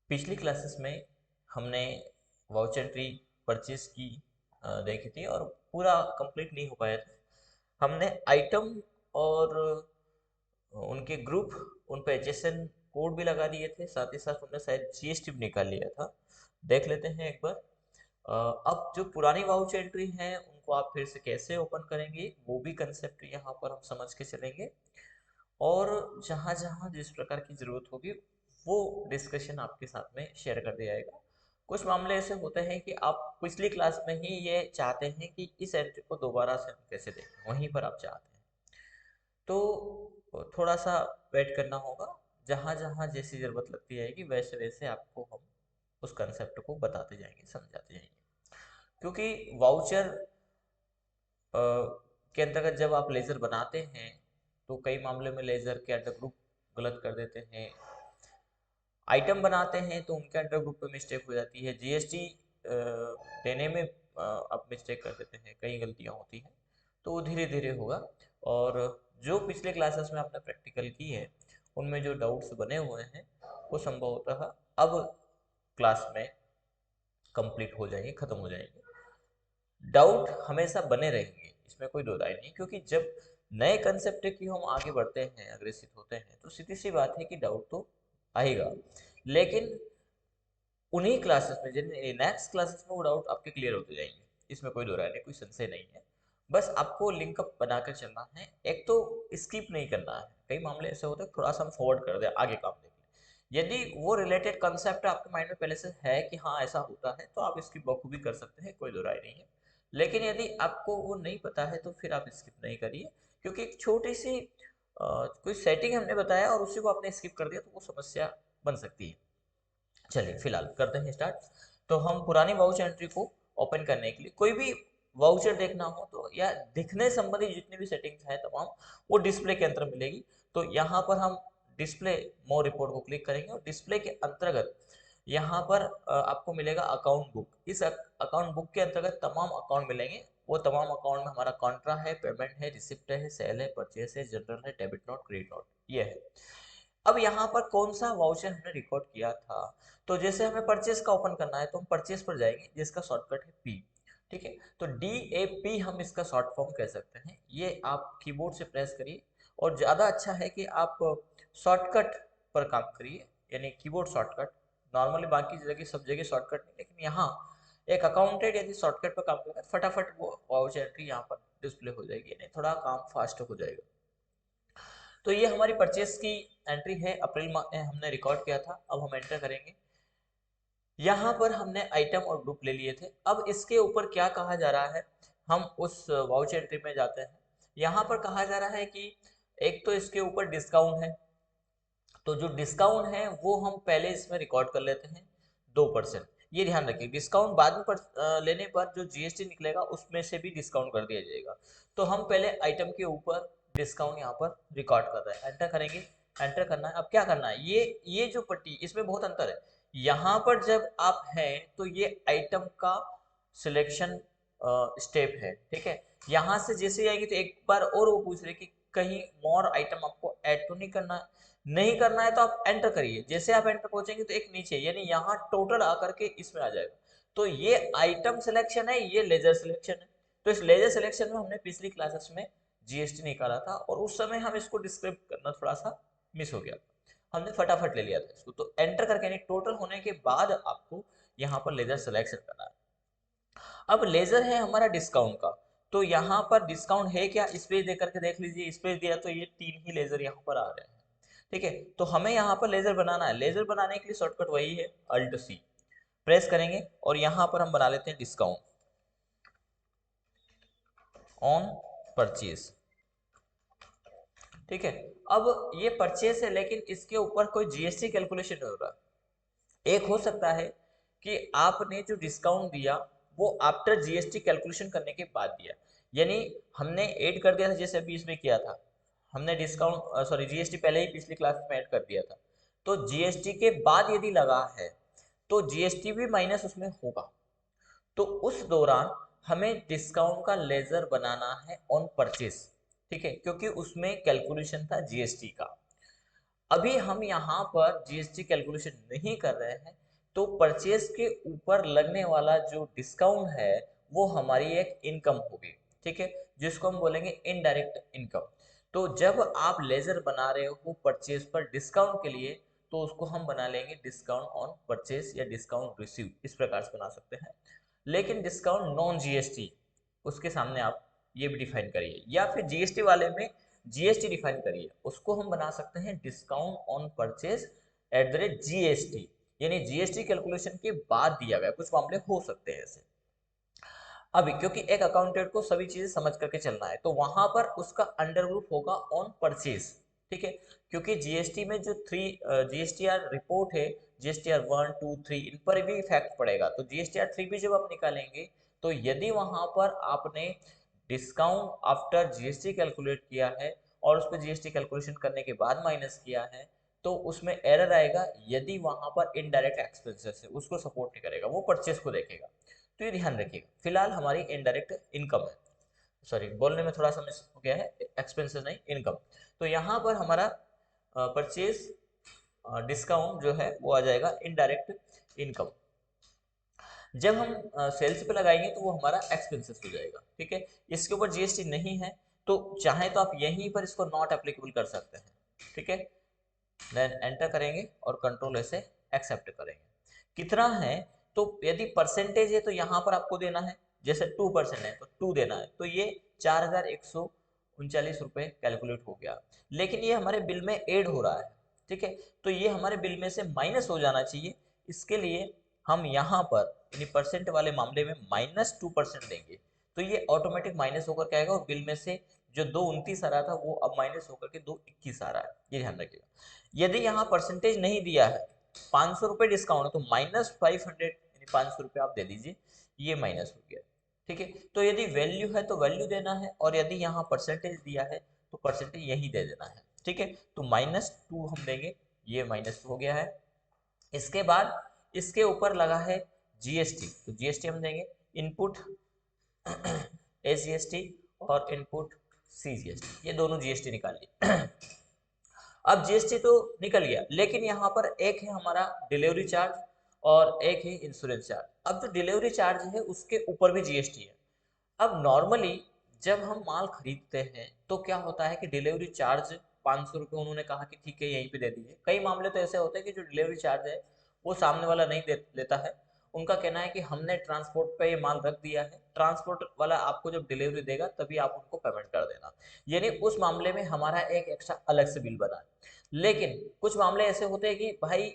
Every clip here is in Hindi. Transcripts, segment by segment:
पिछली क्लासेस में हमने वाउचर ट्री परचेज की देखी थी और पूरा कंप्लीट नहीं हो पाया था। हमने आइटम और उनके ग्रुप, उन पे एचएसएन कोड भी लगा दिए थे, साथ ही साथ हमने शायद जीएसटी भी निकाल लिया था। देख लेते हैं एक बार। अब जो पुरानी वाउचर एंट्री है उनको आप फिर से कैसे ओपन करेंगे वो भी कंसेप्ट यहाँ पर हम समझ के चलेंगे। और जहाँ जहाँ जिस प्रकार की ज़रूरत होगी वो डिस्कशन आपके साथ में शेयर कर दिया जाएगा। कुछ मामले ऐसे होते हैं कि आप पिछली क्लास में ही ये चाहते हैं कि इस एंट्री को दोबारा से हम कैसे देखें, वहीं पर आप चाहते हैं तो थोड़ा सा वेट करना होगा। जहाँ जहाँ जैसी ज़रूरत लगती जाएगी वैसे वैसे आपको हम उस कंसेप्ट को बताते जाएंगे, समझाते जाएंगे। क्योंकि वाउचर के अंतर्गत जब आप लेज़र बनाते हैं तो कई मामले में लेज़र के अंडर ग्रुप गलत कर देते हैं। आइटम बनाते हैं तो उनके अंडर ग्रुप पे मिस्टेक हो जाती है। जीएसटी देने में आप मिस्टेक कर देते हैं, कई गलतियां होती हैं। तो वो धीरे धीरे होगा। और जो पिछले क्लासेस में आपने प्रैक्टिकल की है उनमें जो डाउट्स बने हुए हैं वो संभवतः अब क्लास में कंप्लीट हो जाएंगे, खत्म हो जाएंगे। डाउट हमेशा बने रहेंगे, इसमें कोई दो राय नहीं, क्योंकि जब नए कंसेप्ट की हम आगे बढ़ते हैं, अग्रेसिव होते हैं, तो सीधी सी बात है कि डाउट तो आएगा। लेकिन उन्हीं क्लासेस में, जिन नेक्स्ट क्लासेस में वो डाउट आपके क्लियर होते जाएंगे, इसमें कोई दो राय नहीं, कोई संशय नहीं है। बस आपको लिंकअप बनाकर चलना है, एक तो स्किप नहीं करना है। कई मामले ऐसे होते हैं थोड़ा सा हम फॉरवर्ड कर दे, आगे काम देख लें। यदि वो रिलेटेड कंसेप्ट आपके माइंड में पहले से है कि हाँ ऐसा होता है तो आप इसकी बखूबी कर सकते हैं, कोई दो राय नहीं है। लेकिन यदि आपको वो नहीं पता है तो फिर आप स्किप नहीं करिए, क्योंकि एक छोटी सी कोई सेटिंग हमने बताया और उसी को आपने स्किप कर दिया तो वो समस्या बन सकती है। चलिए फिलहाल करते हैं स्टार्ट। तो हम पुरानी वाउचर एंट्री को ओपन करने के लिए कोई भी वाउचर देखना हो तो या दिखने संबंधी जितनी भी सेटिंग्स है तमाम, वो डिस्प्ले के अंदर मिलेगी। तो यहाँ पर हम डिस्प्ले मोर रिपोर्ट को क्लिक करेंगे और डिस्प्ले के अंतर्गत यहाँ पर आपको मिलेगा अकाउंट बुक। इस अकाउंट बुक के अंतर्गत तमाम अकाउंट मिलेंगे। वो तमाम अकाउंट में हमारा कॉन्ट्रा है, पेमेंट है, रिसिप्ट है, सेल है, परचेस है, जनरल है, डेबिट नोट, क्रेडिट नोट, ये है। अब यहाँ पर कौन सा वाउचर हमने रिकॉर्ड किया था, तो जैसे हमें परचेस का ओपन करना है तो हम परचेस पर जाएंगे जिसका शॉर्टकट है पी। ठीक है, तो DAP हम इसका शॉर्ट फॉर्म कह सकते हैं। ये आप कीबोर्ड से प्रेस करिए और ज़्यादा अच्छा है कि आप शॉर्टकट पर काम करिए, यानी कीबोर्ड शॉर्टकट। नॉर्मली बाकी जगह सब जगह शॉर्टकट नहीं, लेकिन यहाँ एक अकाउंटेंट यदि शॉर्टकट पर काम करेगा फटाफट वो वाउचर एंट्री यहाँ पर डिस्प्ले हो जाएगी, यानी थोड़ा काम फास्ट हो जाएगा। तो ये हमारी परचेस की एंट्री है, अप्रैल माह में हमने रिकॉर्ड किया था। अब हम एंटर करेंगे। यहाँ पर हमने आइटम और ग्रुप ले लिए थे। अब इसके ऊपर क्या कहा जा रहा है, हम उस वाउचर एंट्री में जाते हैं। यहाँ पर कहा जा रहा है कि एक तो इसके ऊपर डिस्काउंट है, तो जो डिस्काउंट है वो हम पहले इसमें रिकॉर्ड कर लेते हैं 2%। ये ध्यान रखिए, डिस्काउंट बाद में लेने पर जो जीएसटी निकलेगा उसमें से भी डिस्काउंट कर दिया जाएगा। तो हम पहले आइटम के ऊपर डिस्काउंट यहाँ पर रिकॉर्ड कर रहे हैं, एंटर करेंगे। एंटर करना है। अब क्या करना है, ये जो पट्टी, इसमें बहुत अंतर है। यहाँ पर जब आप हैं तो ये आइटम का सिलेक्शन स्टेप है, ठीक है। यहाँ से जैसे आएंगे तो एक बार और वो पूछ रहे कि कहीं मोर आइटम आपको ऐड तो नहीं करना है। नहीं करना है तो आप एंटर करिए। जैसे आप एंटर पहुंचेंगे तो एक नीचे, यानी यहाँ टोटल आकर के इसमें आ जाएगा। तो ये आइटम सिलेक्शन है, ये लेजर सिलेक्शन है। तो इस लेजर सिलेक्शन में हमने पिछली क्लासेस में जीएसटी निकाला था और उस समय हम इसको डिस्क्राइब करना थोड़ा सा मिस हो गया था। हमने फटाफट ले लिया था इसको। तो एंटर करके यानी टोटल होने के बाद आपको यहाँ पर लेजर सिलेक्शन करना है। अब लेजर है हमारा डिस्काउंट का, तो यहाँ पर डिस्काउंट है क्या, स्पेस दे करके देख लीजिए। स्पेस दिया तो ये 3 ही लेजर यहाँ पर आ रहे हैं। ठीक है, तो हमें यहाँ पर लेजर बनाना है। लेजर बनाने के लिए शॉर्टकट वही है, अल्ट सी प्रेस करेंगे और यहाँ पर हम बना लेते हैं डिस्काउंट ऑन परचेज। ठीक है, अब ये परचेज है लेकिन इसके ऊपर कोई जीएसटी कैलकुलेशन नहीं हो रहा। एक हो सकता है कि आपने जो डिस्काउंट दिया वो आफ्टर जीएसटी कैलकुलेशन करने के बाद दिया, यानी हमने ऐड कर दिया था, जैसे अभी इसमें किया था। हमने डिस्काउंट सॉरी जीएसटी पहले ही पिछली क्लास में ऐड कर दिया था। तो जीएसटी के बाद यदि लगा है तो जीएसटी भी माइनस उसमें होगा। तो उस दौरान हमें डिस्काउंट का लेजर बनाना है ऑन परचेस। ठीक है, क्योंकि उसमें कैलकुलेशन था जीएसटी का। अभी हम यहाँ पर जीएसटी कैलकुलेशन नहीं कर रहे हैं, तो परचेज के ऊपर लगने वाला जो डिस्काउंट है वो हमारी एक इनकम होगी, ठीक है, जिसको हम बोलेंगे इनडायरेक्ट इनकम। तो जब आप लेजर बना रहे हो परचेज पर डिस्काउंट के लिए, तो उसको हम बना लेंगे डिस्काउंट ऑन परचेज या डिस्काउंट रिसीव, इस प्रकार से बना सकते हैं। लेकिन डिस्काउंट नॉन जीएसटी, उसके सामने आप ये भी डिफाइन करिए, या फिर जीएसटी वाले में जीएसटी डिफाइन करिए, उसको हम बना सकते हैं discount on purchase at the rate GST, यानी जीएसटी कैलकुलेशन के बाद दिया गया, कुछ मामले हो सकते हैं ऐसे। अभी क्योंकि एक अकाउंटेंट को सभी चीजें समझ करके चलना है, तो वहां पर उसका अंडर ग्रुप होगा ऑन परचेज, ठीक है, क्योंकि जीएसटी में जो जीएसटीआर रिपोर्ट है, जीएसटीआर 1, 2, 3, इन पर भी इफेक्ट पड़ेगा। तो जीएसटीआर 3 भी जब आप निकालेंगे, तो यदि वहां पर आपने डिस्काउंट आफ्टर जीएसटी कैलकुलेट किया है और उस पर जीएसटी कैलकुलेशन करने के बाद माइनस किया है, तो उसमें एरर आएगा, यदि वहां पर इनडायरेक्ट एक्सपेंसेस है उसको सपोर्ट नहीं करेगा, वो परचेस को देखेगा। तो ये ध्यान रखिएगा। फिलहाल हमारी इनडायरेक्ट इनकम है, सॉरी बोलने में थोड़ा सा मिस हो गया है, एक्सपेंसेस नहीं इनकम। तो यहाँ पर हमारा परचेज डिस्काउंट जो है वो आ जाएगा इनडायरेक्ट इनकम। जब हम सेल्स पे लगाएंगे तो वो हमारा एक्सपेंसेस हो जाएगा, ठीक है। इसके ऊपर जीएसटी नहीं है, तो चाहे तो आप यहीं पर इसको नॉट एप्लीकेबल कर सकते हैं, ठीक है। देन एंटर करेंगे और कंट्रोल ऐसे एक्सेप्ट करेंगे। कितना है, तो यदि परसेंटेज है तो यहाँ पर आपको देना है, जैसे 2% है तो 2 देना है, तो ये 4139 रुपये कैलकुलेट हो गया। लेकिन ये हमारे बिल में ऐड हो रहा है, ठीक है, तो ये हमारे बिल में से माइनस हो जाना चाहिए। इसके लिए हम यहाँ पर यानी परसेंट वाले मामले में -2% देंगे, तो ये ऑटोमेटिक माइनस होकर क्या आएगा, और बिल में से जो 229 आ रहा था वो अब माइनस होकर के 221 आ रहा है, ये ध्यान रखिएगा। यदि यहाँ परसेंटेज नहीं दिया है, 500 रुपये डिस्काउंट है, तो -500 यानी 500 रुपये आप दे दीजिए, ये माइनस हो गया, ठीक है। तो यदि वैल्यू है तो वैल्यू देना है, और यदि यहाँ परसेंटेज दिया है तो परसेंटेज यही दे देना है, ठीक है। तो -2 हम देंगे, ये माइनस हो गया है। इसके बाद इसके ऊपर लगा है जीएसटी, तो जीएसटी हम देंगे इनपुट एसजीएसटी और इनपुट सीजीएसटी, ये दोनों जीएसटी निकाल लिए। अब जीएसटी तो निकल गया, लेकिन यहाँ पर एक है हमारा डिलीवरी चार्ज और एक है इंश्योरेंस चार्ज। अब जो डिलीवरी चार्ज है उसके ऊपर भी जीएसटी है। अब नॉर्मली जब हम माल खरीदते हैं तो क्या होता है कि डिलीवरी चार्ज 500 रुपये उन्होंने कहा कि ठीक है यहीं पे दे दीजिए। कई मामले तो ऐसे होते हैं कि जो डिलीवरी चार्ज है वो सामने वाला नहीं लेता है। उनका कहना है कि हमने ट्रांसपोर्ट पे ये माल रख दिया है, ट्रांसपोर्ट वाला आपको जब डिलीवरी देगा तभी आप उनको पेमेंट कर देना, यानी उस मामले में हमारा एक एक्स्ट्रा अलग से बिल बना है। लेकिन कुछ मामले ऐसे होते हैं कि भाई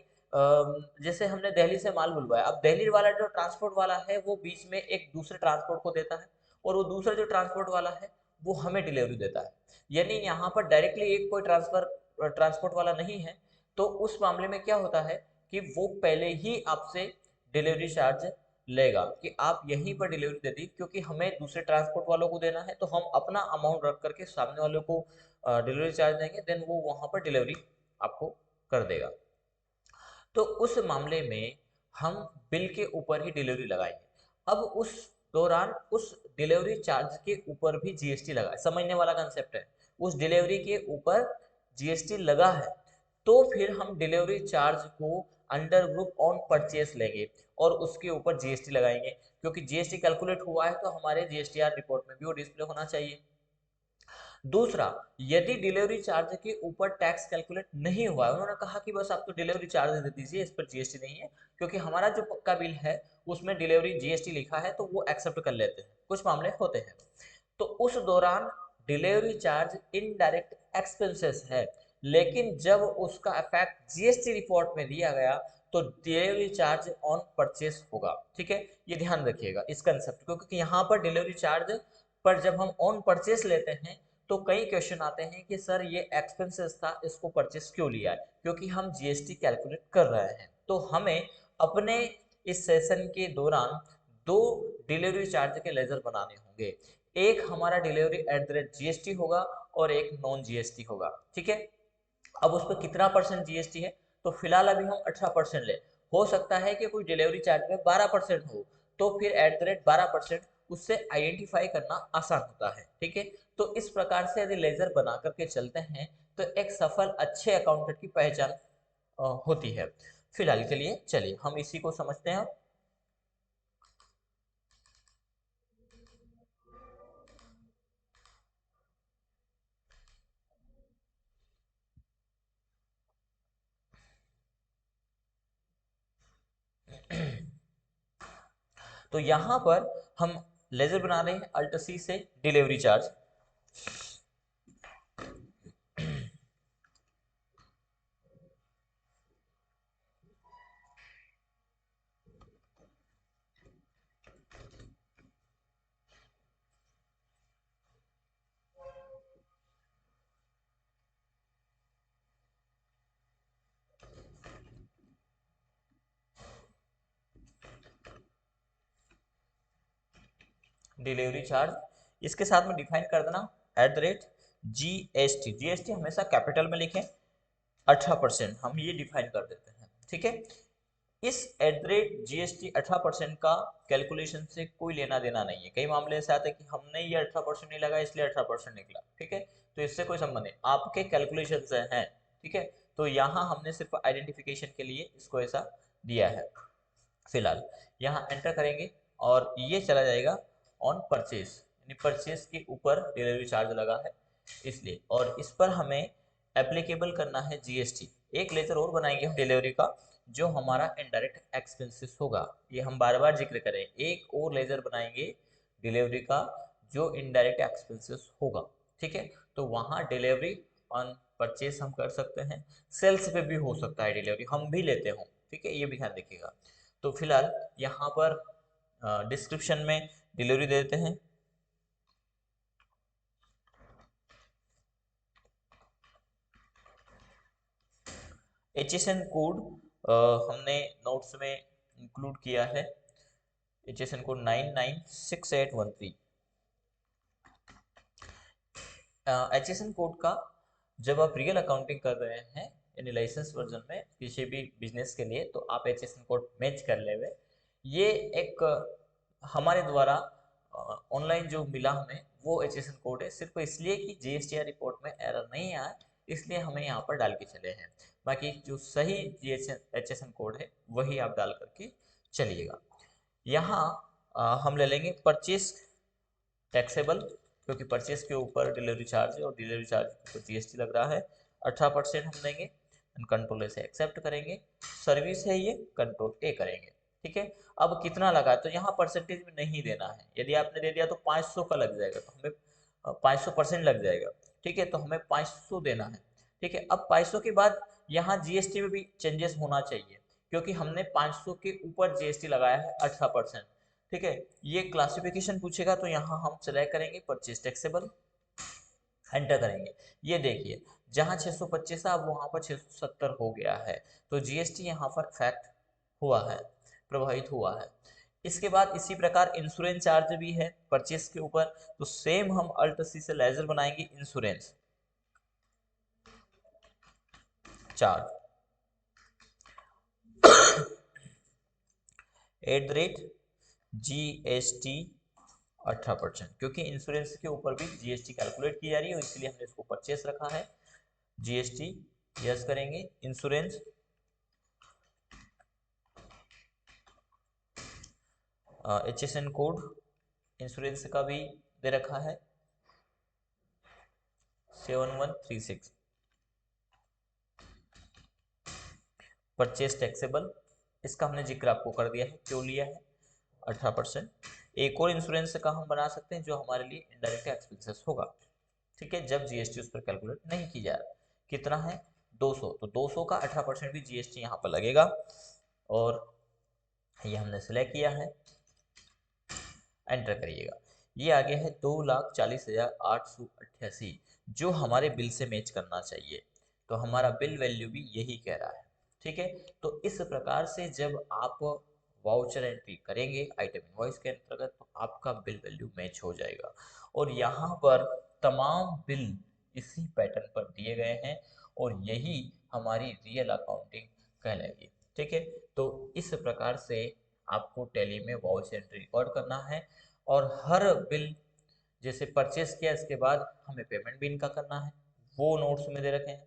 जैसे हमने दिल्ली से माल बुलवाया, अब दिल्ली वाला जो ट्रांसपोर्ट वाला है वो बीच में एक दूसरे ट्रांसपोर्ट को देता है, और वो दूसरा जो ट्रांसपोर्ट वाला है वो हमें डिलीवरी देता है, यानी यहाँ पर डायरेक्टली एक कोई ट्रांसपोर्ट वाला नहीं है। तो उस मामले में क्या होता है कि वो पहले ही आपसे डिलीवरी चार्ज लेगा कि आप यहीं पर डिलीवरी दे दी, क्योंकि हमें दूसरे ट्रांसपोर्ट वालों को देना है, तो हम अपना अमाउंट रख करके सामने वालों को डिलीवरी चार्ज देंगे, देन वो वहां पर डिलीवरी आपको कर देगा। तो उस मामले में हम बिल के ऊपर ही डिलीवरी लगाएंगे। अब उस दौरान उस डिलीवरी चार्ज के ऊपर भी जीएसटी लगा है, समझने वाला कंसेप्ट है। उस डिलीवरी के ऊपर जीएसटी लगा है, तो फिर हम डिलीवरी चार्ज को अंडर ग्रुप ऑन परचेस लेंगे और उसके ऊपर जीएसटी लगाएंगे, क्योंकि जीएसटी कैलकुलेट हुआ है तो हमारे जीएसटीआर रिपोर्ट में भी वो डिस्प्ले होना चाहिए। दूसरा, यदि डिलीवरी चार्ज के ऊपर टैक्स कैलकुलेट नहीं हुआ है, उन्होंने कहा कि बस आप तो डिलीवरी चार्ज दे दीजिए, इस पर जीएसटी नहीं है, क्योंकि हमारा जो पक्का बिल है उसमें डिलीवरी जीएसटी लिखा है, तो वो एक्सेप्ट कर लेते हैं, कुछ मामले होते हैं। तो उस दौरान डिलीवरी चार्ज इनडायरेक्ट एक्सपेंसेस है, लेकिन जब उसका इफेक्ट जीएसटी रिपोर्ट में दिया गया तो डिलीवरी चार्ज ऑन परचेस होगा, ठीक है। ये ध्यान रखिएगा इस कंसेप्ट को, क्योंकि यहाँ पर डिलीवरी चार्ज पर जब हम ऑन परचेस लेते हैं तो कई क्वेश्चन आते हैं कि सर ये एक्सपेंसेस था, इसको परचेस क्यों लिया है, क्योंकि हम जीएसटी कैलकुलेट कर रहे हैं। तो हमें अपने इस सेशन के दौरान दो डिलीवरी चार्ज के लेजर बनाने होंगे, एक हमारा delivery at the rate GST होगा और एक नॉन जीएसटी होगा, ठीक है। अब उस पर कितना परसेंट जीएसटी है, तो फिलहाल अभी हम 18% ले, हो सकता है कि कोई डिलीवरी चार्ज में 12% हो, तो फिर एट द रेट 12% उससे आइडेंटिफाई करना आसान होता है, ठीक है। तो इस प्रकार से यदि लेजर बना करके चलते हैं तो एक सफल अच्छे अकाउंटेंट की पहचान होती है। फिलहाल के लिए चलिए हम इसी को समझते हैं। तो यहां पर हम लेजर बना रहे हैं अल्ट सी से डिलीवरी चार्ज। डिलीवरी चार्ज इसके साथ में डिफाइन कर देना @GST। जीएसटी हमेशा कैपिटल में लिखें, 18% हम ये डिफाइन कर देते हैं। ठीक है, इस @GST 18% का कैलकुलेशन से कोई लेना देना नहीं है। कई मामले ऐसे आते हैं कि हमने ये 18% नहीं लगाया इसलिए 18% निकला। ठीक है, तो इससे कोई संबंध नहीं, आपके कैलकुलेशन से हैं। ठीक है, तो यहाँ हमने सिर्फ आइडेंटिफिकेशन के लिए इसको ऐसा दिया है। फिलहाल यहाँ एंटर करेंगे और ये चला जाएगा ऑन परचेज, यानी परचेज के ऊपर डिलीवरी चार्ज लगा है इसलिए, और इस पर हमें एप्लीकेबल करना है जीएसटी। एक लेजर और बनाएंगे हम डिलीवरी का, जो हमारा इनडायरेक्ट एक्सपेंसेस होगा। ये हम बार बार जिक्र करें, एक और लेजर बनाएंगे डिलीवरी का जो इनडायरेक्ट एक्सपेंसेस होगा। ठीक है, तो वहाँ डिलीवरी ऑन परचेज हम कर सकते हैं, सेल्स पे भी हो सकता है डिलीवरी, हम भी लेते हो। ठीक है, ये भी ध्यान रखिएगा। तो फिलहाल यहाँ पर डिस्क्रिप्शन में डिलीवरी दे देते हैं। HSN कोड हमने नोट्स में इंक्लूड किया है, HSN कोड 996813। HSN कोड का जब आप रियल अकाउंटिंग कर रहे हैं यानी लाइसेंस वर्जन में किसी भी बिजनेस के लिए, तो आप HSN कोड मैच कर लेवे। ये एक हमारे द्वारा ऑनलाइन जो मिला हमें वो HSN कोड है, सिर्फ इसलिए कि GSTR रिपोर्ट में एरर नहीं आया इसलिए हमें यहाँ पर डाल के चले हैं। बाकी जो सही HSN कोड है वही आप डाल करके चलिएगा। यहाँ हम ले लेंगे परचेज टैक्सेबल, क्योंकि परचेज के ऊपर डिलीवरी चार्ज है और डिलीवरी चार्ज के ऊपर जीएसटी लग रहा है। 18% हम देंगे, कंट्रोल ए से एक्सेप्ट करेंगे। सर्विस है ये, कंट्रोल ए करेंगे। ठीक है, अब कितना लगा तो यहाँ परसेंटेज में नहीं देना है। यदि आपने दे दिया तो 500 का लग जाएगा, तो हमें 500% लग जाएगा। ठीक है, तो हमें 500 देना है। ठीक है, अब 500 के बाद यहाँ जीएसटी में भी चेंजेस होना चाहिए, क्योंकि हमने 500 के ऊपर जीएसटी लगाया है 18%। ठीक है, ये क्लासिफिकेशन पूछेगा तो यहाँ हम सेलेक्ट करेंगे परचेज टैक्सेबल, एंटर करेंगे। ये देखिए जहाँ 625 था अब वहाँ पर 670 हो गया है, तो जीएसटी यहाँ पर फैक्ट हुआ है, प्रभावित हुआ है। इसके बाद इसी प्रकार इंश्योरेंस चार्ज भी है परचेज के ऊपर, तो सेम हम अल्ट सी से लेजर बनाएंगे इंश्योरेंस चार्ज @GST 18%, क्योंकि इंश्योरेंस के ऊपर भी जीएसटी कैलकुलेट की जा रही है इसलिए हमने इसको परचेस रखा है। जीएसटी यस करेंगे, इंश्योरेंस HSN कोड इंश्योरेंस का भी दे रखा है 7136। परचेस टैक्सेबल इसका हमने जिक्र आपको कर दिया है क्यों लिया है, 18%। एक और इंश्योरेंस का हम बना सकते हैं जो हमारे लिए इनडायरेक्ट एक्सपेंसेस होगा। ठीक है, जब जीएसटी उस पर कैलकुलेट नहीं की जा रहा। कितना है 200, तो 200 का 18% भी जीएसटी यहाँ पर लगेगा, और ये हमने सेलेक्ट किया है, एंटर करिएगा। ये आ गया है 2,40,888 जो हमारे बिल से मैच करना चाहिए, तो हमारा बिल वैल्यू भी यही कह रहा है। ठीक है, तो इस प्रकार से जब आप वाउचर एंट्री करेंगे आइटम इनवॉइस के अंतर्गत तो आपका बिल वैल्यू मैच हो जाएगा, और यहाँ पर तमाम बिल इसी पैटर्न पर दिए गए हैं, और यही हमारी रियल अकाउंटिंग कहलाएगी। ठीक है, तो इस प्रकार से आपको टैली में वाउच एंट्री रिकॉर्ड करना है, और हर बिल जैसे परचेस किया इसके बाद हमें पेमेंट भी इनका करना है, वो नोट्स में दे रखे हैं।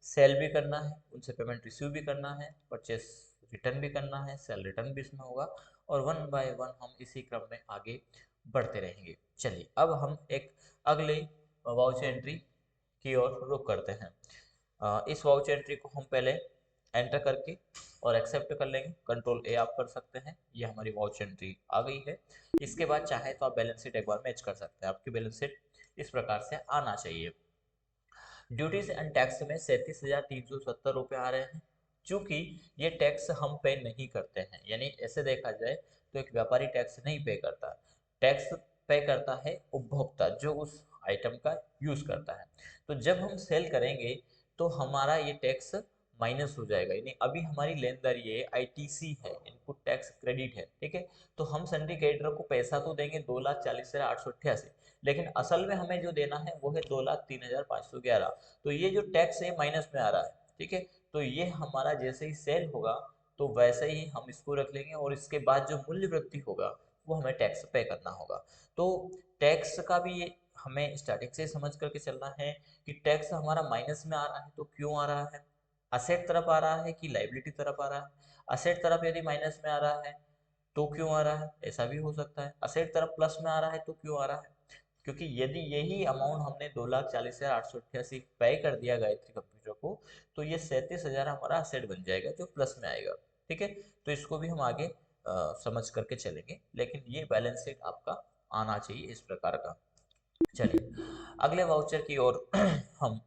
सेल भी करना है, उनसे पेमेंट रिसीव भी करना है, परचेस रिटर्न भी करना है, सेल रिटर्न भी इसमें होगा, और वन बाय वन हम इसी क्रम में आगे बढ़ते रहेंगे। चलिए अब हम एक अगले वाउचर एंट्री की ओर रुख करते हैं। इस वाउचर एंट्री को हम पहले एंटर करके और एक्सेप्ट कर लेंगे। कंट्रोल ए आप कर सकते हैं, ये हमारी वाउचर एंट्री आ गई है। इसके बाद चाहे तो आप बैलेंस शीट एक बार मैच कर सकते हैं। आपकी बैलेंस शीट इस प्रकार से आना चाहिए। ड्यूटीज एंड टैक्स में 37,370 रुपये आ रहे हैं। चूंकि ये टैक्स हम पे नहीं करते हैं, यानी ऐसे देखा जाए तो एक व्यापारी टैक्स नहीं पे करता, टैक्स पे करता है उपभोक्ता जो उस आइटम का यूज करता है। तो जब हम सेल करेंगे तो हमारा ये टैक्स माइनस हो जाएगा, यानी अभी हमारी लेनदार ये आईटीसी है, इनपुट टैक्स क्रेडिट है, ठीक है। तो हम सन्डी क्रेडिटर को पैसा तो देंगे 2,40,888, लेकिन असल में हमें जो देना है वो है 2,03,511। तो ये जो टैक्स है माइनस में आ रहा है, ठीक है। तो ये हमारा जैसे ही सेल होगा तो वैसे ही हम इसको रख लेंगे, और इसके बाद जो मूल्य वृद्धि होगा वो हमें टैक्स पे करना होगा। तो टैक्स का भी ये हमें स्टार्टिंग से समझ करके चलना है कि टैक्स हमारा माइनस में आ रहा है तो क्यों आ रहा है, असेट तरफ आ रहा है कि लाइबिलिटी तरफ आ रहा है। असेट तरफ यदि माइनस में आ रहा है तो क्यों आ रहा है, ऐसा भी हो सकता है। असेट तरफ प्लस में आ रहा है तो क्यों आ रहा है, क्योंकि यदि यही अमाउंट हमने 2,40,888 पे कर दिया गायत्री कंप्यूटर को तो ये 37,000 हमारा असेट बन जाएगा जो प्लस में आएगा, ठीक है। तो इसको भी हम आगे समझ करके चलेंगे, लेकिन ये बैलेंस शीट आपका आना चाहिए इस प्रकार का। चलिए अगले वाउचर की ओर हम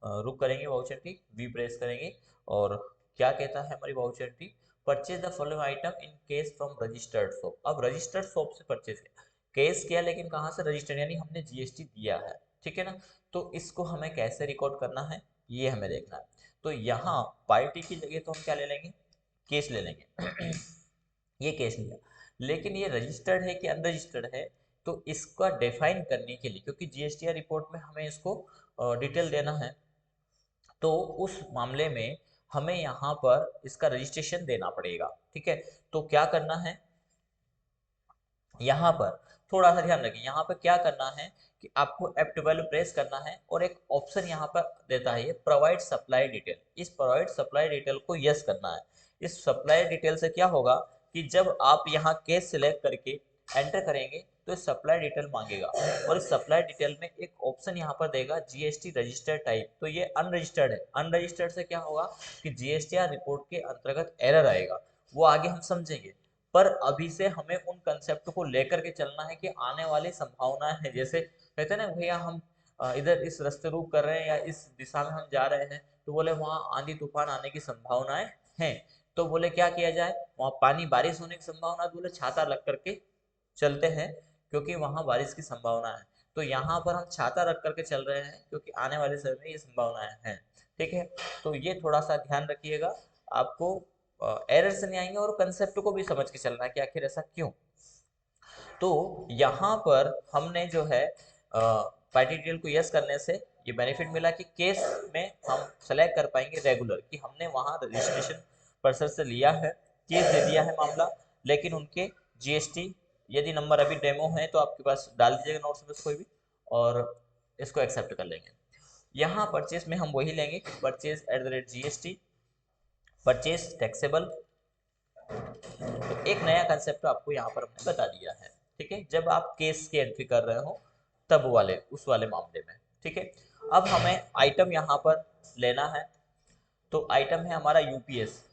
रुक करेंगे, वाउचर की वी प्रेस करेंगे, और क्या कहता है हमारी वाउचर की, purchase the following item in case from registered shop. अब रजिस्टर्ड शॉप से परचेज किया, केस किया, लेकिन कहाँ से, रजिस्टर्ड, यानी हमने जीएसटी दिया है, ठीक है ना। तो इसको हमें कैसे रिकॉर्ड करना है ये हमें देखना है। तो यहाँ पार्टी की जगह तो हम क्या ले लेंगे, केस ले लेंगे। ये केस लिया, लेकिन ये रजिस्टर्ड है कि अनरजिस्टर्ड है, तो इसका डिफाइन करने के लिए, क्योंकि जीएसटीआर रिपोर्ट में हमें इसको डिटेल देना है, तो उस मामले में हमें यहाँ पर इसका रजिस्ट्रेशन देना पड़ेगा, ठीक है। तो क्या करना है, यहाँ पर थोड़ा सा ध्यान रखिए, यहाँ पर क्या करना है कि आपको F12 प्रेस करना है, और एक ऑप्शन यहाँ पर देता है ये प्रोवाइड सप्लाई डिटेल। इस प्रोवाइड सप्लाई डिटेल को यस करना है। इस सप्लाई डिटेल से क्या होगा कि जब आप यहाँ केस सिलेक्ट करके एंटर करेंगे तो इस सप्लाई डिटेल मांगेगा, और इस सप्लाई डिटेल में एक ऑप्शन यहाँ पर देगा जीएसटी रजिस्टर्ड टाइप, तो ये अनरजिस्टर्ड है। अनरजिस्टर्ड से क्या होगा कि जीएसटीआर रिपोर्ट के अंतर्गत एरर आएगा, वो आगे हम समझेंगे। पर अभी से हमें उन कंसेप्ट को लेकर के चलना है कि आने वाली संभावनाएं हैं, जैसे कहते हैं ना भैया हम इधर इस रास्ते रुक कर रहे हैं या इस दिशा में हम जा रहे हैं, तो बोले वहाँ आंधी तूफान आने की संभावनाएं हैं, तो बोले क्या किया जाए, वहाँ पानी बारिश होने की संभावना है, बोले छाता लग करके चलते हैं क्योंकि वहाँ बारिश की संभावना है। तो यहाँ पर हम छाता रख करके चल रहे हैं क्योंकि आने वाले समय में ये संभावनाएं हैं, ठीक है। तो ये थोड़ा सा ध्यान रखिएगा, आपको एरर से नहीं आएंगे, और कंसेप्ट को भी समझ के चलना है कि आखिर ऐसा क्यों। तो यहाँ पर हमने जो है पार्टी डिटेल को यस करने से ये बेनिफिट मिला कि केस में हम सेलेक्ट कर पाएंगे रेगुलर, कि हमने वहाँ रजिस्ट्रेशन पर्सन से लिया है, केस दे दिया है मामला, लेकिन उनके जीएसटी यदि नंबर अभी डेमो है तो आपके पास डाल दीजिएगा नोट्स में से कोई भी, और इसको एक्सेप्ट कर लेंगे। यहाँ परचेस में हम वही लेंगे, परचेज @GST, परचेज टैक्सेबल। तो एक नया कंसेप्ट आपको यहाँ पर हमने बता दिया है, ठीक है, जब आप केस की एंट्री कर रहे हो तब वाले उस वाले मामले में, ठीक है। अब हमें आइटम यहाँ पर लेना है, तो आइटम है हमारा यूपीएस।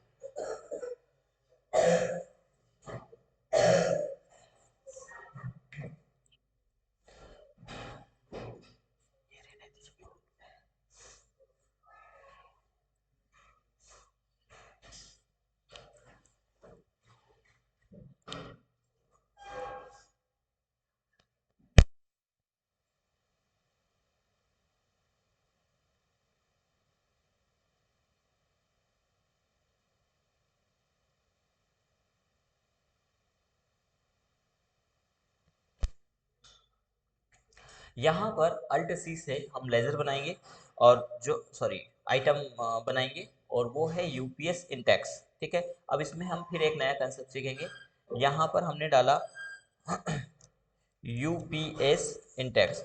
यहाँ पर अल्ट सी से हम लेजर बनाएंगे, और जो सॉरी आइटम बनाएंगे, और वो है यूपीएस इंटेक्स, ठीक है। अब इसमें हम फिर एक नया कंसेप्ट सीखेंगे। यहाँ पर हमने डाला यूपीएस इंटेक्स,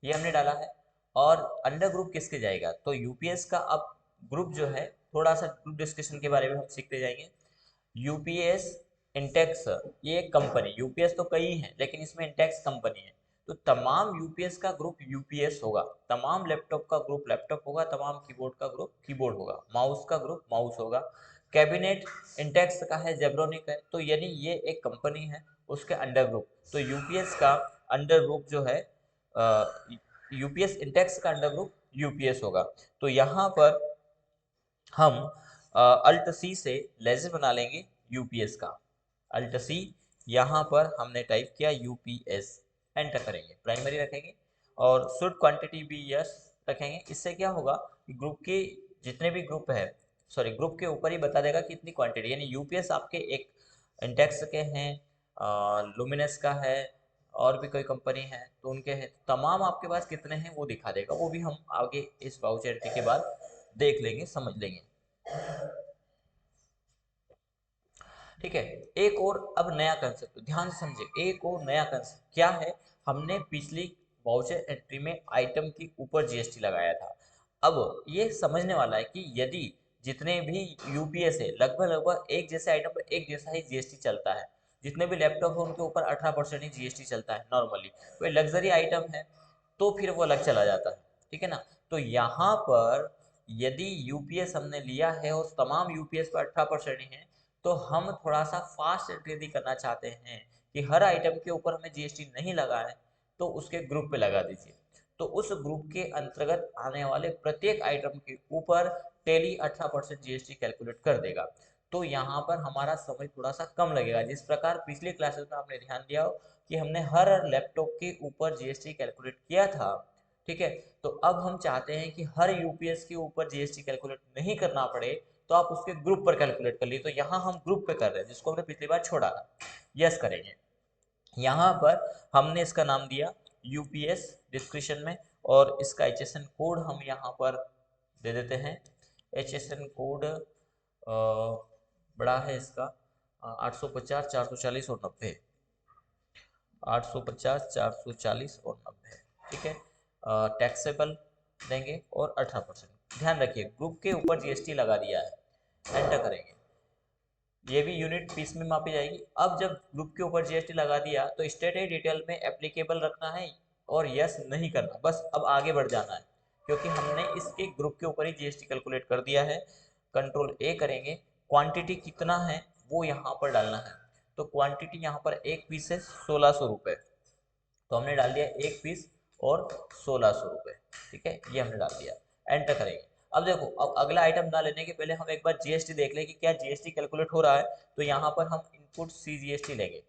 ये हमने डाला है, और अंडर ग्रुप किसके जाएगा? तो यूपीएस का अब ग्रुप जो है, थोड़ा सा ग्रुप डिस्कशन के बारे में हम सीखते जाएंगे। यूपीएस इंटेक्स, ये कंपनी, यूपीएस तो कई हैं लेकिन इसमें इंटेक्स कंपनी है, तो तमाम यूपीएस का ग्रुप यूपीएस होगा, तमाम लैपटॉप का ग्रुप लैपटॉप होगा, तमाम कीबोर्ड का ग्रुप कीबोर्ड होगा, माउस का ग्रुप माउस होगा। कैबिनेट इंटेक्स का है, जेब्रोनिक है, तो यानी ये एक कंपनी है, उसके अंडर ग्रुप। तो यूपीएस का अंडर ग्रुप जो है, यूपीएस इंटेक्स का अंडर ग्रुप यूपीएस होगा। तो यहाँ पर हम अल्ट सी से लेजर बना लेंगे यूपीएस का। अल्ट सी, यहाँ पर हमने टाइप किया यूपीएस, एंटर करेंगे, प्राइमरी रखेंगे और शुड क्वांटिटी भी यस रखेंगे। इससे क्या होगा कि ग्रुप के जितने भी ग्रुप है, सॉरी ग्रुप के ऊपर ही बता देगा कि इतनी क्वांटिटी, यानी यूपीएस आपके एक इंटेक्स के हैं, लुमिनस का है, और भी कोई कंपनी है तो उनके हैं, तमाम आपके पास कितने हैं वो दिखा देगा। वो भी हम आगे इस वाउचरिटी के बाद देख लेंगे, समझ लेंगे। ठीक है, एक और अब नया कंसेप्ट ध्यान से समझे, एक और नया कंसेप्ट क्या है। हमने पिछली वाउचर एंट्री में आइटम के ऊपर जीएसटी लगाया था। अब ये समझने वाला है कि यदि जितने भी यूपीएस है, लगभग लगभग एक जैसे आइटम पर एक जैसा ही जीएसटी चलता है। जितने भी लैपटॉप है उनके ऊपर 18% ही जीएसटी चलता है नॉर्मली। कोई लग्जरी आइटम है तो फिर वो अलग चला जाता है, ठीक है ना। तो यहाँ पर यदि यूपीएस हमने लिया है और तमाम यूपीएस पर 18% ही है, तो हम थोड़ा सा फास्ट एंट्री यदि करना चाहते हैं कि हर आइटम के ऊपर हमें जीएसटी नहीं लगा है, तो उसके ग्रुप पे लगा दीजिए। तो उस ग्रुप के अंतर्गत आने वाले प्रत्येक आइटम के ऊपर टेली 18% जीएसटी कैलकुलेट कर देगा। तो यहाँ पर हमारा समय थोड़ा सा कम लगेगा। जिस प्रकार पिछले क्लासेस में आपने ध्यान दिया हो कि हमने हर लैपटॉप के ऊपर जीएसटी कैलकुलेट किया था, ठीक है, तो अब हम चाहते हैं कि हर यूपीएस के ऊपर जीएसटी कैलकुलेट नहीं करना पड़े, तो आप उसके ग्रुप पर कैलकुलेट कर लिए। तो यहाँ हम ग्रुप पे कर रहे हैं जिसको हमने पिछली बार छोड़ा था, यस करेंगे। यहाँ पर हमने इसका नाम दिया यूपीएस डिस्क्रिप्शन में, और इसका एचएसएन कोड हम यहाँ पर दे देते हैं। एचएसएन कोड बड़ा है इसका 850 440 और 90, 850 440 और 90, ठीक है। टैक्सेबल देंगे और 18%। ध्यान रखिए ग्रुप के ऊपर जीएसटी लगा दिया है, एंटर करेंगे, ये भी यूनिट पीस में मापी जाएगी। अब जब ग्रुप के ऊपर जीएसटी लगा दिया तो स्टेटेड डिटेल में एप्लीकेबल रखना है और यस नहीं करना, बस अब आगे बढ़ जाना है, क्योंकि हमने इसके ग्रुप के ऊपर ही जीएसटी कैलकुलेट कर दिया है। कंट्रोल ए करेंगे, क्वांटिटी कितना है वो यहाँ पर डालना है। तो क्वांटिटी यहाँ पर एक पीस है 1600 रुपये, तो हमने डाल दिया एक पीस और 1600 रुपये, ठीक है, ये हमने डाल दिया, एंटर करेंगे। अब देखो, अब अगला आइटम ना लेने के पहले हम एक बार जीएसटी देख लें कि क्या जीएसटी कैलकुलेट हो रहा है। तो यहाँ पर हम इनपुट सी जीएसटी लेंगे,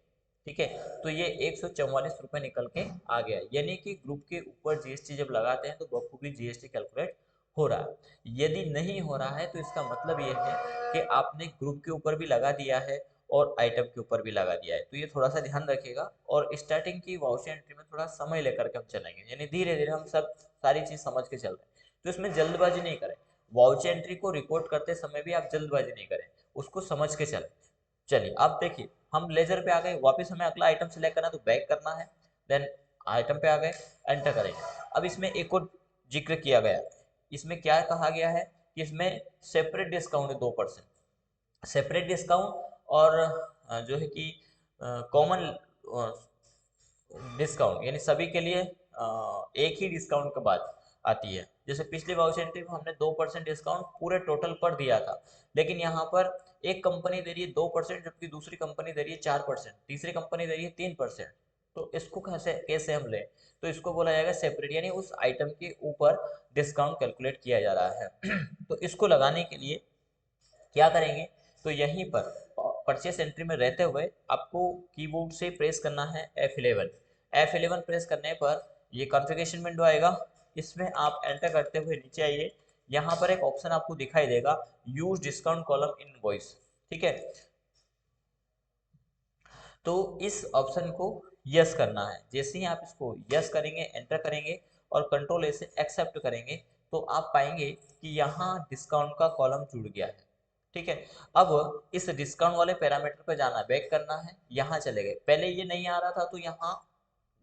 ठीक है, तो ये 144 रुपये निकल के आ गया, यानी कि ग्रुप के ऊपर जीएसटी जब लगाते हैं तो बखूबी जीएसटी कैलकुलेट हो रहा है। यदि नहीं हो रहा है तो इसका मतलब ये है कि आपने ग्रुप के ऊपर भी लगा दिया है और आइटम के ऊपर भी लगा दिया है। तो ये थोड़ा सा ध्यान रखिएगा, और स्टार्टिंग की वाउचर एंट्री में थोड़ा समय लेकर के हम चलेंगे, यानी धीरे धीरे हम सब सारी चीज समझ के चल रहे हैं। तो इसमें जल्दबाजी नहीं करें, वाउचर एंट्री को रिकॉर्ड करते समय भी आप जल्दबाजी नहीं करें, उसको समझ के चलें। चलिए अब देखिए, हम लेजर पे आ गए, वापस हमें अगला आइटम सेलेक्ट करना है तो बैक करना है, देन आइटम पे आ गए, एंटर करेंगे। अब इसमें एक और जिक्र किया गया, इसमें क्या कहा गया है कि इसमें सेपरेट डिस्काउंट है 2%, सेपरेट डिस्काउंट और जो है कि कॉमन डिस्काउंट, यानी सभी के लिए एक ही डिस्काउंट का बात आती है। जैसे पिछले वाउचर एंट्री में हमने 2% डिस्काउंट पूरे टोटल पर दिया था, लेकिन यहाँ पर एक कंपनी दे रही है 2%, जबकि दूसरी कंपनी दे रही है 4%, तीसरी कंपनी दे रही है 3%। तो इसको कैसे कैसे हम लें? तो इसको बोला जाएगा सेपरेट, यानी उस आइटम के ऊपर डिस्काउंट कैलकुलेट किया जा रहा है। तो इसको लगाने के लिए क्या करेंगे, तो यहीं पर परचेस एंट्री में रहते हुए आपको कीबोर्ड से प्रेस करना है F11। F11 प्रेस करने पर ये कॉन्फ़िगरेशन विंडो आएगा, इसमें आप एंटर करते हुए नीचे आइए, यहाँ पर एक ऑप्शन आपको दिखाई देगा use discount column in voice, ठीक है। तो इस ऑप्शन को यस करना है। जैसे ही आप इसको यस करेंगे, एंटर करेंगे और कंट्रोल ए से एक्सेप्ट करेंगे, तो आप पाएंगे कि यहाँ डिस्काउंट का कॉलम जुड़ गया है, ठीक है। अब इस डिस्काउंट वाले पैरामीटर पे जाना, बैक करना है, यहाँ चले गए, पहले ये नहीं आ रहा था तो यहाँ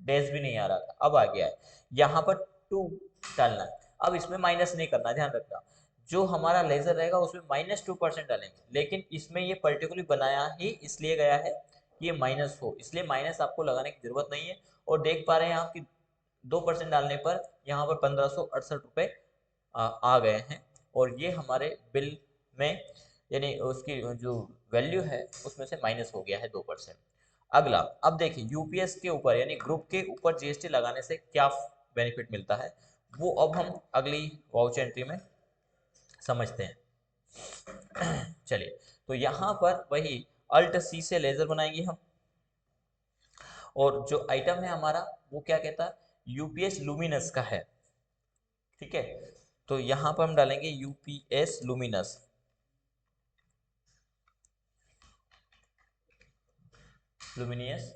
डैश भी नहीं आ रहा था, अब आ गया है। यहाँ पर -2 डालना है। अब इसमें माइनस नहीं करना, ध्यान रखना, जो हमारा लेजर रहेगा उसमें -2% डालेंगे, लेकिन इसमें ये पर्टिकुलरली बनाया ही इसलिए गया है कि ये माइनस हो, इसलिए माइनस आपको लगाने की जरूरत नहीं है। और देख पा रहे हैं आप कि 2% डालने पर यहाँ पर 1568 रुपये आ गए हैं, और ये हमारे बिल में यानी उसकी जो वैल्यू है उसमें से माइनस हो गया है 2%। अगला, अब देखिए यूपीएस के ऊपर यानी ग्रुप के ऊपर जीएसटी लगाने से क्या बेनिफिट मिलता है, वो अब हम अगली वाउचर एंट्री में समझते हैं। चलिए, तो यहाँ पर वही अल्ट सी से लेजर बनाएंगे हम, और जो आइटम है हमारा वो क्या कहता है, यूपीएस लुमिनस का है, ठीक है। तो यहाँ पर हम डालेंगे यूपीएस लुमिनस, लुमिनियस।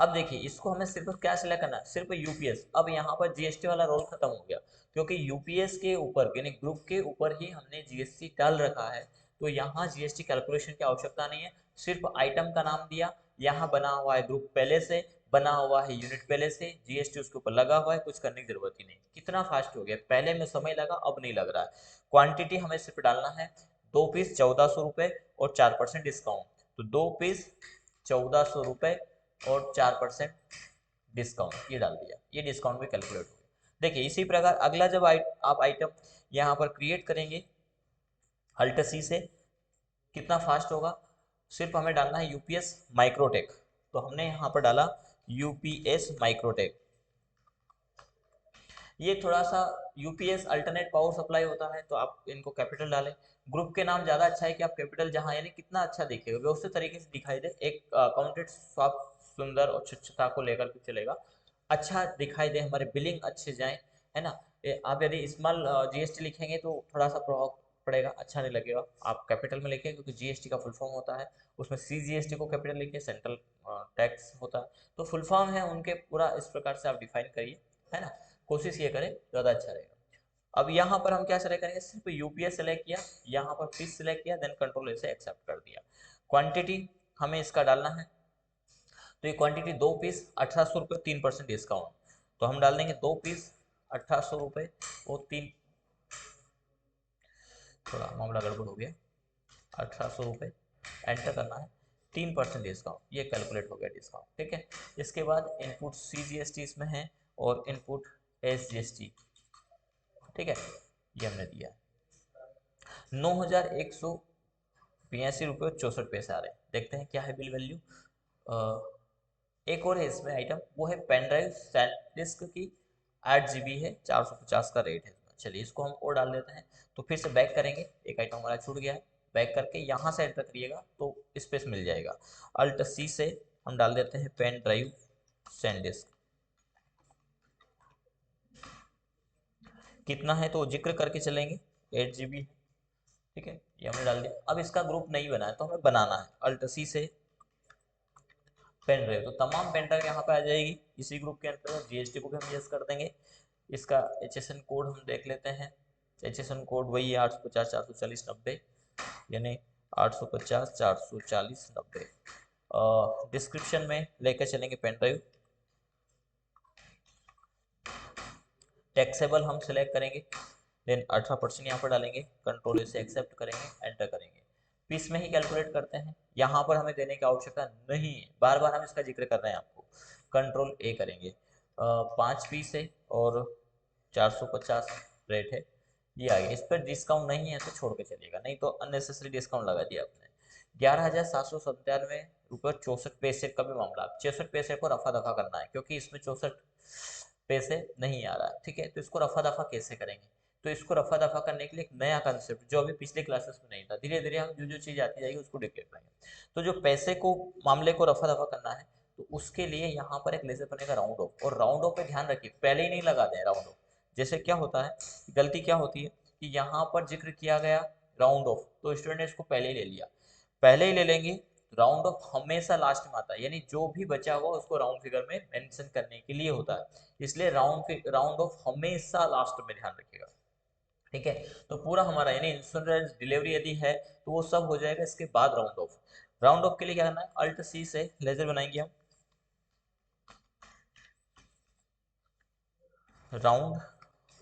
अब देखिए इसको हमें सिर्फ क्या सिलेक्ट करना है, सिर्फ यूपीएस। अब यहाँ पर जीएसटी वाला रोल खत्म हो गया, क्योंकि यूपीएस के ऊपर यानी ग्रुप के ऊपर ही हमने जीएसटी डाल रखा है, तो यहाँ जीएसटी कैलकुलेशन की आवश्यकता नहीं है। सिर्फ आइटम का नाम दिया, यहाँ बना हुआ है ग्रुप पहले से, बना हुआ है यूनिट पहले से, जीएसटी उसके ऊपर लगा हुआ है, कुछ करने की जरूरत ही नहीं। कितना फास्ट हो गया, पहले में समय लगा अब नहीं लग रहा है। क्वांटिटी हमें सिर्फ डालना है 2 पीस 1400 रुपये और 4% डिस्काउंट, तो 2 पीस 1400 रुपये और 4% डिस्काउंट, ये डाल दिया, ये डिस्काउंट भी कैलकुलेट हो गया। देखिए इसी प्रकार अगला जब आप आइटम यहाँ पर क्रिएट करेंगे अल्ट सी से, कितना फास्ट होगा, सिर्फ हमें डालना है यूपीएस माइक्रोटेक, तो हमने यहाँ पर डाला यूपीएस माइक्रोटेक। ये थोड़ा सा यूपीएस अल्टरनेट पावर सप्लाई होता है, तो आप इनको कैपिटल डालें। ग्रुप के नाम ज्यादा अच्छा है कि आप कैपिटल, जहां यानी कितना अच्छा दिखेगा, व्यवस्थित तरीके से दिखाई दे, एक अकाउंटेड साफ सुंदर और स्वच्छता को लेकर के चलेगा, अच्छा दिखाई दे, हमारे बिलिंग अच्छे जाए, है ना। आप यदि स्मॉल जीएसटी लिखेंगे तो थोड़ा सा प्रभाव पड़ेगा, अच्छा नहीं लगेगा। आप कैपिटल में लिखें, क्योंकि जीएसटी का फुल फॉर्म होता है, उसमें सीजीएसटी को कैपिटल लिखिए, सेंट्रल टैक्स होता है, तो फुल फॉर्म है उनके, पूरा इस प्रकार से आप डिफाइन करिए, है ना। कोशिश ये करें, ज़्यादा अच्छा रहेगा। अब यहाँ पर हम क्या सेलेक्ट करेंगे, सिर्फ यूपीएस सेलेक्ट किया, यहाँ पर पीस सेलेक्ट किया, देन कंट्रोल से एक्सेप्ट कर दिया। क्वांटिटी हमें इसका डालना है, तो ये क्वांटिटी 2 पीस 1800 रुपये 3% डिस्काउंट, तो हम डाल देंगे 2 पीस 1800 रुपये और 3, थोड़ा मामला गड़बड़ हो गया, 1800 रुपये एंटर करना है, 3% डिस्काउंट, ये कैलकुलेट हो गया डिस्काउंट, ठीक है। इसके बाद इनपुट सीजीएसटी इसमें है और इनपुट एसजीएसटी, ठीक है, ये हमने दिया। 9182 रुपये 64 पैसे आ रहे हैं। देखते हैं क्या है बिल वैल्यू। एक और है इसमें आइटम, वो है पेन ड्राइव डिस्क की, 8 GB है, 450 का रेट है। चलिए इसको हम और डाल देते हैं, तो फिर से बैक करेंगे, एक आइटम हमारा छूट गया है, बैक करके यहाँ से एंटर करिएगा तो स्पेस मिल जाएगा। अल्ट सी से हम डाल देते हैं पेन ड्राइव सैंडिस्क, कितना है तो जिक्र करके चलेंगे, 8 GB, ठीक है, ये हमने डाल दिया। अब इसका ग्रुप नहीं बना है तो हमें बनाना है, अल्ट सी से पेन ड्राइव, तो तमाम पेन ड्राइव यहाँ पे आ जाएगी इसी ग्रुप के अंतर्गत, जीएसटी को भी हम यस कर देंगे। इसका एचएसएन कोड हम देख लेते हैं, एचएसएन कोड वही है 850 440 90, यानी 850 440 90। डिस्क्रिप्शन में लेकर चलेंगे पेन ड्राइव, टैक्सेबल हम सिलेक्ट करेंगे, देन 18% यहाँ पर डालेंगे, कंट्रोल से एक्सेप्ट करेंगे, एंटर करेंगे। पीस में ही कैलकुलेट करते हैं, यहाँ पर हमें देने की आवश्यकता नहीं है, बार बार हम इसका जिक्र कर रहे हैं आपको। कंट्रोल ए करेंगे, 5 पीस है और 450 रेट है, ये आ गया। इस पर डिस्काउंट नहीं है तो छोड़ के चलिएगा, नहीं तो अननेसेसरी डिस्काउंट लगा दिया आपने। 11,797 रुपये 64 पैसे का भी मामला, 64 पैसे को रफा दफा करना है, क्योंकि इसमें 64 पैसे नहीं आ रहा है, ठीक है। तो इसको रफा दफा कैसे करेंगे, तो इसको रफा दफा करने के लिए एक नया कंसेप्ट, जो अभी पिछले क्लासेस में नहीं था, धीरे धीरे हम जो जो चीज़ आती जाएगी उसको डिक्लेयर करेंगे। तो जो पैसे को, मामले को रफा दफा करना है, तो उसके लिए यहाँ पर एक लेजर बनेगा राउंड ऑफ, और राउंड ऑफ पे ध्यान रखिए, पहले ही नहीं लगाते हैं राउंड ऑफ। जैसे क्या होता है, गलती क्या होती है कि यहाँ पर जिक्र किया गया राउंड ऑफ, तो स्टूडेंट ने इसको पहले ही ले लिया, पहले ही ले लेंगे। राउंड ऑफ हमेशा लास्ट में आता है, यानी जो भी बचा हुआ उसको राउंड फिगर में मेंशन करने के लिए होता है, इसलिए राउंड ऑफ हमेशा लास्ट में, ध्यान रखिएगा, ठीक है। तो पूरा हमारा यानी इंश्योरेंस डिलीवरी यदि है तो वो सब हो जाएगा इसके बाद राउंड ऑफ। राउंड ऑफ के लिए क्या करना है, अल्ट सी से लेजर बनाएंगे हम, राउंड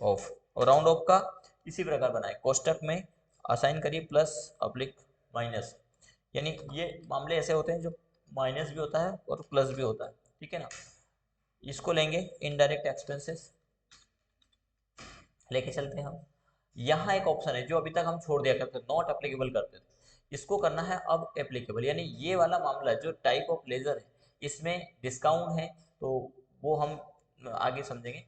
ऑफ, और राउंड ऑफ का इसी प्रकार बनाए, कोष्टक में असाइन करिए प्लस अब्लिक माइनस, यानी ये मामले ऐसे होते हैं जो माइनस भी होता है और प्लस भी होता है, ठीक है ना। इसको लेंगे इनडायरेक्ट एक्सपेंसेस लेके चलते हैं हम। यहाँ एक ऑप्शन है जो अभी तक हम छोड़ दिया करते थे, नॉट एप्लीकेबल करते थे, इसको करना है अब एप्लीकेबल, यानी ये वाला मामला जो टाइप ऑफ लेजर है इसमें डिस्काउंट है, तो वो हम आगे समझेंगे।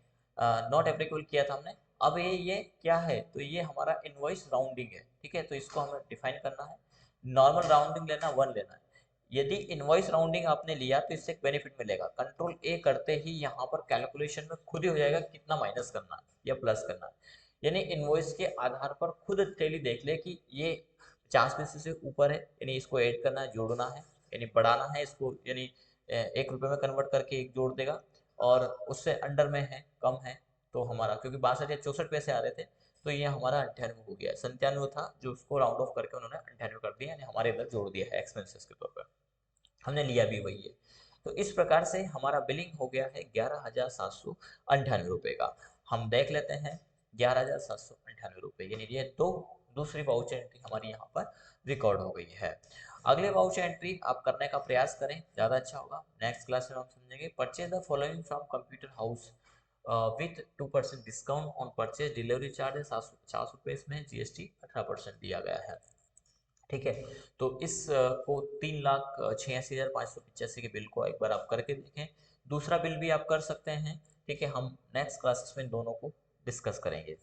नॉट एप्लीकेबल किया था हमने, अब ये क्या है, तो ये हमारा इनवॉइस राउंडिंग है, ठीक है, तो इसको हमें डिफाइन करना है। नॉर्मल राउंडिंग लेना 1 लेना है। यदि इनवॉइस राउंडिंग आपने लिया तो इससे एक बेनिफिट मिलेगा, कंट्रोल ए करते ही यहाँ पर कैलकुलेशन में खुद ही हो जाएगा कितना माइनस करना है या प्लस करना है, यानी इनवॉइस के आधार पर खुद टेली देख ले कि ये 50 पैसे से ऊपर है, यानी इसको ऐड करना है, जोड़ना है, यानी बढ़ाना है इसको, यानी 1 रुपये में कन्वर्ट करके एक जोड़ देगा, और उससे अंडर में है, कम है, तो हमारा क्योंकि 62 या 64 पैसे आ रहे थे, तो ये हमारा 98 हो गया, 97 था जो उसको राउंड ऑफ करके उन्होंने 98 कर दिया, यानी हमारे इधर जोड़ दिया है एक्सपेंसेस के तौर पर, हमने लिया भी वही है। तो इस प्रकार से हमारा बिलिंग हो गया है 11,798 रुपये का। हम देख लेते हैं 11,798 रुपये, यानी ये दूसरी वाउचर एंट्री हमारी यहाँ पर रिकॉर्ड हो गई है। अगले वाउचर एंट्री आप करने का प्रयास करें, ज़्यादा अच्छा होगा। नेक्स्ट क्लास में हम समझेंगे purchase the following from computer house with 2% discount on purchase, delivery charge है 750 रुपये, इसमें GST 18% दिया गया है, ठीक है। तो इस को 3,86,585 के बिल को एक बार आप करके देखें, दूसरा बिल भी आप कर सकते हैं, ठीक है, हम नेक्स्ट क्लासेस में इन दोनों को डिस्कस करेंगे।